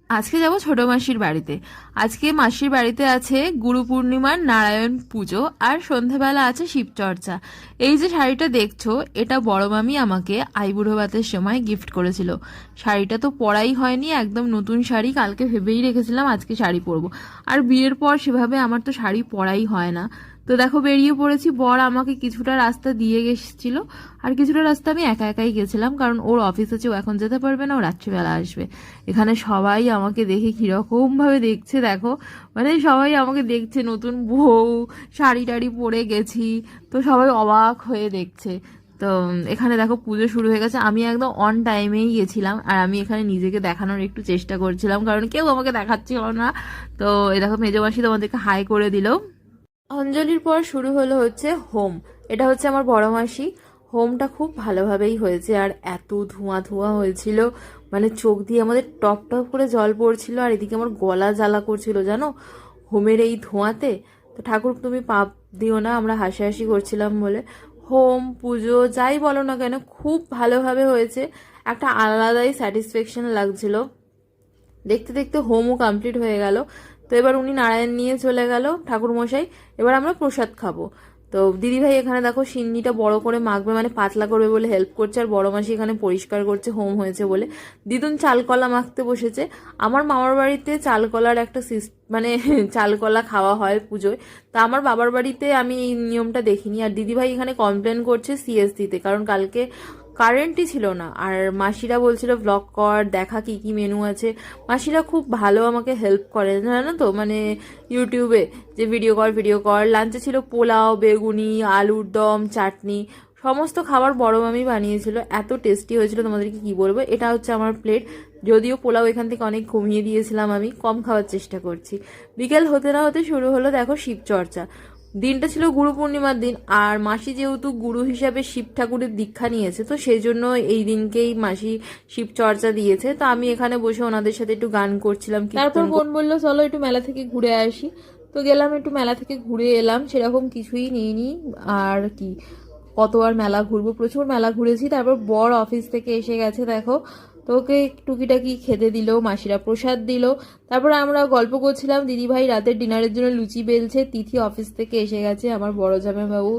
আজকে যাব ছোট মাসির বাড়িতে। আজকে মাসির বাড়িতে আছে গুরু পূর্ণিমার নারায়ণ পুজো, আর সন্ধেবেলা আছে শিবচর্চা। এই যে শাড়িটা দেখছো, এটা বড় মামি আমাকে আইবুড়ো ভাতের সময় গিফট করেছিল। শাড়িটা তো পরাই হয়নি, একদম নতুন শাড়ি, কালকে ভেবেই রেখেছিলাম আজকে শাড়ি পরবো। আর বিয়ের পর সেভাবে আমার তো শাড়ি পরাই হয় না। তো দেখো বেরিয়ে পড়েছি, বর আমাকে কিছুটা রাস্তা দিয়ে গেছিল, আর কিছুটা রাস্তা আমি একা একাই গেছিলাম, কারণ ওর অফিস আছে, ও এখন যেতে পারবে না, ও রাত্রিবেলা আসবে। এখানে সবাই আমাকে দেখে কিরকম ভাবে দেখছে দেখো, মানে সবাই আমাকে দেখছে, নতুন বউ, শাড়ি টাড়ি পরে গেছি, তো সবাই অবাক হয়ে দেখছে। তো এখানে দেখো পুজো শুরু হয়ে গেছে, আমি একদম অন টাইমেই গেছিলাম, আর আমি এখানে নিজেকে দেখানোর একটু চেষ্টা করছিলাম, কারণ কেউ আমাকে দেখাচ্ছিল না। তো এই দেখো মেজো মাসি তোমাদেরকে হাই করে দিল। অঞ্জলির পর শুরু হলো হচ্ছে হোম। এটা হচ্ছে আমার বড় মাসি। হোমটা খুব ভালোভাবেই হয়েছে, আর এত ধোঁয়া ধোঁয়া হয়েছিল, মানে চোখ দিয়ে আমাদের টপ টপ করে জল পড়ছিল, আর এদিকে আমার গলা জ্বালা করছিল জানো হোমের এই ধোঁয়াতে। তো ঠাকুর তুমি পাপ দিও না, আমরা হাসাহাসি করছিলাম বলে। হোম পুজো যাই বলো না কেন খুব ভালোভাবে হয়েছে, একটা আলাদাই স্যাটিসফ্যাকশন লাগছিল। দেখতে দেখতে হোমও কমপ্লিট হয়ে গেল। তো এবার উনি নারায়ণ নিয়ে চলে গেল ঠাকুর মশাই। এবার আমরা প্রসাদ খাবো। তো দিদিভাই এখানে দেখো সিন্নিটা বড় করে মাখবে, মানে পাতলা করবে বলে হেল্প করছে, আর বড় মাসি এখানে পরিষ্কার করছে হোম হয়েছে বলে। দিদুন চালকলা মাখতে বসেছে। আমার মামার বাড়িতে চালকলার একটা মানে চালকলা খাওয়া হয় পুজোয়। তা আমার বাবার বাড়িতে আমি এই নিয়মটা দেখিনি। আর দিদিভাই এখানে কমপ্লেন করছে সিএসডিতে, কারণ কালকে কারেন্টই ছিল না। আর মাসিরা বলছিল ব্লগ কর, দেখা কি কি মেনু আছে। মাসিরা খুব ভালো আমাকে হেল্প করে জানো তো, মানে ইউটিউবে যে ভিডিও কর। লাঞ্চে ছিল পোলাও, বেগুনি, আলুর দম, চাটনি, সমস্ত খাবার বড় মামি বানিয়েছিল, এত টেস্টি হয়েছিল তোমাদেরকে কি বলবো। এটা হচ্ছে আমার প্লেট। যদিও পোলাও এখান থেকে অনেক কমিয়ে দিয়েছিলাম, আমি কম খাওয়ার চেষ্টা করছি। বিকেল হতে না হতে শুরু হলো দেখো শিবচর্চা। দিনটা ছিল গুরু পূর্ণিমার দিন, আর মাসি যেহেতু গুরু হিসাবে শিব ঠাকুরের দীক্ষা নিয়েছে, তো সেই জন্য এই দিনকেই মাসি শিব চর্চা দিয়েছে। তো আমি এখানে বসে ওনাদের সাথে একটু গান করছিলাম। তারপর বোন বললো চলো একটু মেলা থেকে ঘুরে আসি। তো গেলাম, একটু মেলা থেকে ঘুরে এলাম, সেরকম কিছুই নিইনি। আর কি, কত আর মেলা ঘুরবো, প্রচুর মেলা ঘুরেছি। তারপর বর অফিস থেকে এসে গেছে দেখো, তো ওকে টুকিটাকি খেতে দিল, মাসিরা প্রসাদ দিল। তারপর আমরা গল্প করছিলাম, দিদিভাই রাতের ডিনারের জন্য লুচি বেলছে, তিথি অফিস থেকে এসে গেছে, আমার বড় জামাইবাবু,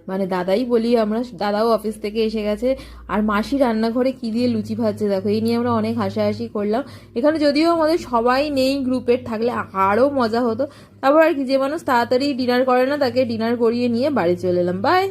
মানে দাদাই বলি আমরা, দাদাও অফিস থেকে এসে গেছে। আর মাসি রান্নাঘরে কি দিয়ে লুচি ভাজছে দেখো, এই নিয়ে আমরা অনেক হাসাহাসি করলাম। এখানে যদিও আমাদের সবাই নেই, গ্রুপের থাকলে আরও মজা হতো। তারপর আর কি, যে মানুষ তাড়াতাড়ি ডিনার করে না তাকে ডিনার করিয়ে নিয়ে বাড়ি চলে এলাম। বাই।